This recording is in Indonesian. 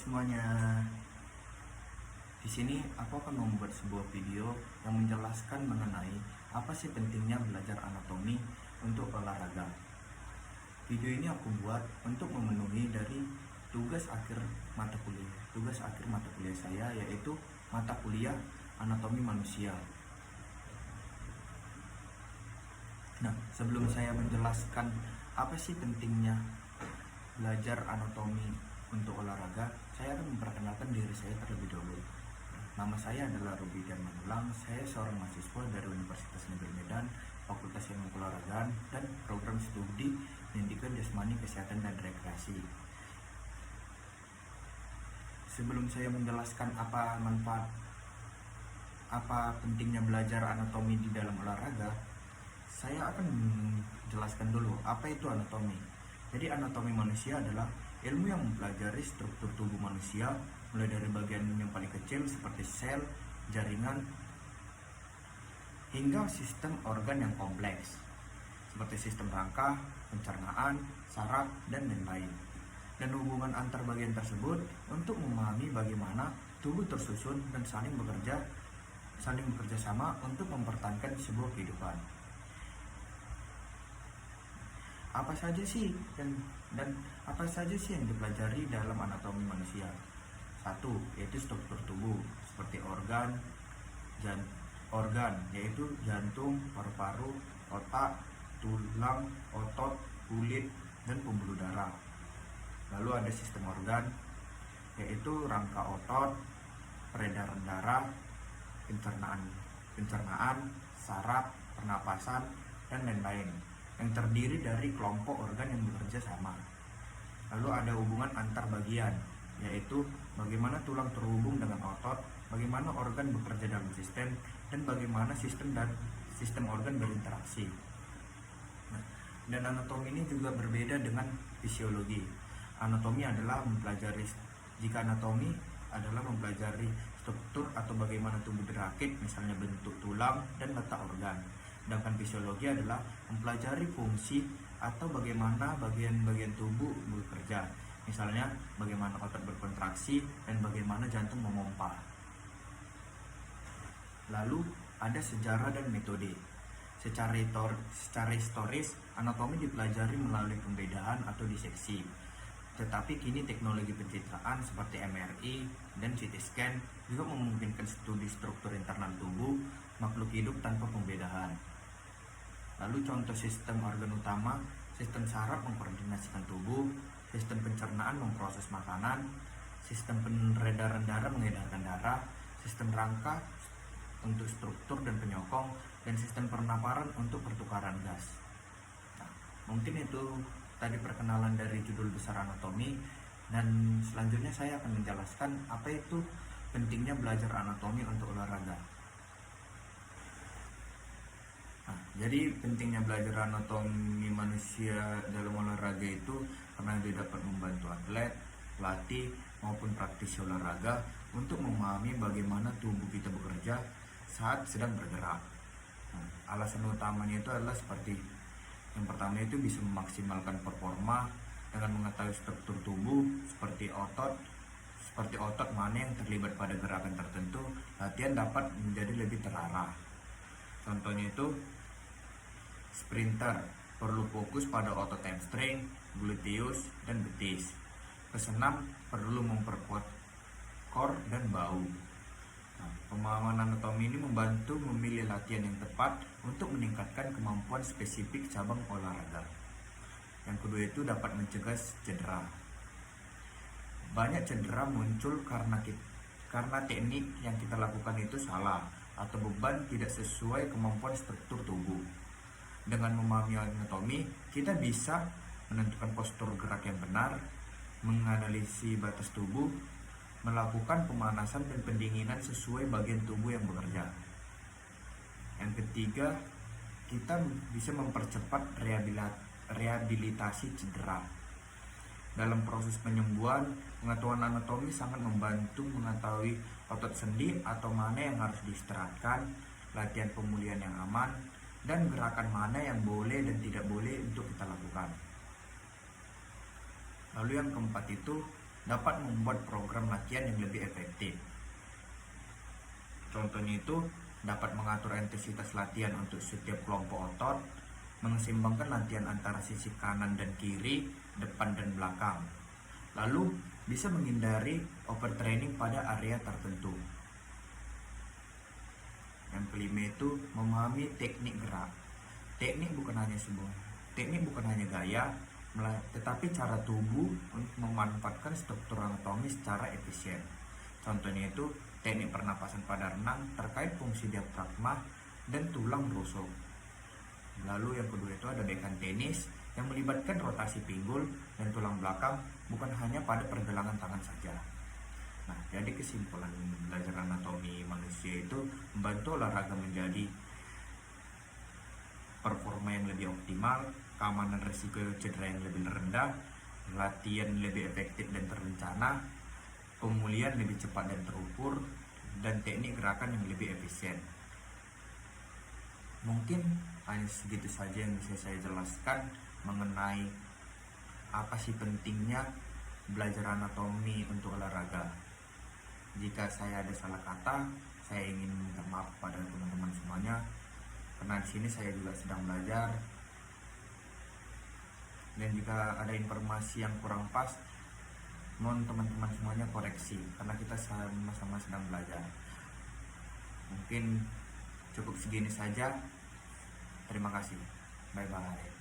semuanya. Di sini aku akan membuat sebuah video yang menjelaskan mengenai apa sih pentingnya belajar anatomi untuk olahraga. Video ini aku buat untuk memenuhi dari tugas akhir mata kuliah saya, yaitu mata kuliah anatomi manusia. Nah, sebelum saya menjelaskan apa sih pentingnya belajar anatomi untuk olahraga, saya akan memperkenalkan diri saya terlebih dahulu. Nama saya adalah Ruby Manulang. Saya seorang mahasiswa dari Universitas Negeri Medan, Fakultas Ilmu Keolahragaan dan Program Studi Pendidikan Jasmani, Kesehatan dan Rekreasi. Sebelum saya menjelaskan apa pentingnya belajar anatomi di dalam olahraga, saya akan menjelaskan dulu apa itu anatomi. Jadi anatomi manusia adalah ilmu yang mempelajari struktur tubuh manusia, mulai dari bagian yang paling kecil seperti sel, jaringan, hingga sistem organ yang kompleks seperti sistem rangka, pencernaan, saraf, dan lain-lain. Dan hubungan antar bagian tersebut untuk memahami bagaimana tubuh tersusun dan saling bekerja sama untuk mempertahankan sebuah kehidupan. Apa saja sih yang dipelajari dalam anatomi manusia? 1. Yaitu struktur tubuh seperti organ yaitu jantung, paru-paru, otak, tulang, otot, kulit, dan pembuluh darah. Lalu ada sistem organ yaitu rangka otot, peredaran darah, pencernaan, saraf, pernapasan, dan lain-lain, yang terdiri dari kelompok organ yang bekerja sama. Lalu ada hubungan antar bagian, yaitu bagaimana tulang terhubung dengan otot, bagaimana organ bekerja dalam sistem, dan bagaimana sistem organ berinteraksi. Dan anatomi ini juga berbeda dengan fisiologi. Anatomi adalah mempelajari struktur atau bagaimana tubuh berakit, misalnya bentuk tulang dan letak organ. Sedangkan fisiologi adalah mempelajari fungsi atau bagaimana bagian-bagian tubuh bekerja, misalnya bagaimana otot berkontraksi dan bagaimana jantung memompa. Lalu ada sejarah dan metode. Secara historis, anatomi dipelajari melalui pembedahan atau diseksi. Tetapi kini teknologi pencitraan seperti MRI dan CT scan juga memungkinkan studi struktur internal tubuh makhluk hidup tanpa pembedahan. Lalu contoh sistem organ utama, sistem saraf mengkoordinasikan tubuh, sistem pencernaan memproses makanan, sistem peredaran darah mengedarkan darah, sistem rangka untuk struktur dan penyokong, dan sistem pernapasan untuk pertukaran gas. Nah, mungkin itu tadi perkenalan dari judul besar anatomi, dan selanjutnya saya akan menjelaskan apa itu pentingnya belajar anatomi untuk olahraga. Nah, jadi pentingnya belajar anatomi manusia dalam olahraga itu karena dia dapat membantu atlet, pelatih, maupun praktisi olahraga untuk memahami bagaimana tubuh kita bekerja saat sedang bergerak. Nah, alasan utamanya itu adalah seperti yang pertama itu bisa memaksimalkan performa dengan mengetahui struktur tubuh seperti otot mana yang terlibat pada gerakan tertentu. Latihan dapat menjadi lebih terarah. Contohnya itu sprinter perlu fokus pada otot hamstring, gluteus, dan betis. Pesenam perlu memperkuat core dan bahu. Nah, pemahaman anatomi ini membantu memilih latihan yang tepat untuk meningkatkan kemampuan spesifik cabang olahraga. Yang kedua itu dapat mencegah cedera. Banyak cedera muncul karena teknik yang kita lakukan itu salah atau beban tidak sesuai kemampuan struktur tubuh. Dengan memahami anatomi, kita bisa menentukan postur gerak yang benar, menganalisis batas tubuh, melakukan pemanasan dan pendinginan sesuai bagian tubuh yang bekerja. Yang ketiga, kita bisa mempercepat rehabilitasi cedera. Dalam proses penyembuhan, pengetahuan anatomi sangat membantu mengetahui otot sendi atau mana yang harus diistirahatkan, latihan pemulihan yang aman, dan gerakan mana yang boleh dan tidak boleh untuk kita lakukan. Lalu yang keempat itu dapat membuat program latihan yang lebih efektif. Contohnya itu dapat mengatur intensitas latihan untuk setiap kelompok otot, menseimbangkan latihan antara sisi kanan dan kiri, depan dan belakang. Lalu bisa menghindari overtraining pada area tertentu. Yang kelima itu memahami teknik gerak. Teknik bukan hanya gaya, tetapi cara tubuh untuk memanfaatkan struktur anatomi secara efisien. Contohnya itu teknik pernapasan pada renang terkait fungsi diafragma dan tulang rusuk. Lalu yang kedua itu ada backhand tenis yang melibatkan rotasi pinggul dan tulang belakang, bukan hanya pada pergelangan tangan saja. Nah, jadi kesimpulan belajar anatomi manusia itu membantu olahraga menjadi performa yang lebih optimal, keamanan risiko cedera yang lebih rendah, latihan lebih efektif dan terencana, pemulihan lebih cepat dan terukur, dan teknik gerakan yang lebih efisien. Mungkin hanya segitu saja yang bisa saya jelaskan mengenai apa sih pentingnya belajar anatomi untuk olahraga. Jika saya ada salah kata, saya ingin minta maaf pada teman-teman semuanya, karena di sini saya juga sedang belajar. Dan jika ada informasi yang kurang pas, mohon teman-teman semuanya koreksi, karena kita sama-sama sedang belajar. Mungkin cukup segini saja. Terima kasih. Bye-bye.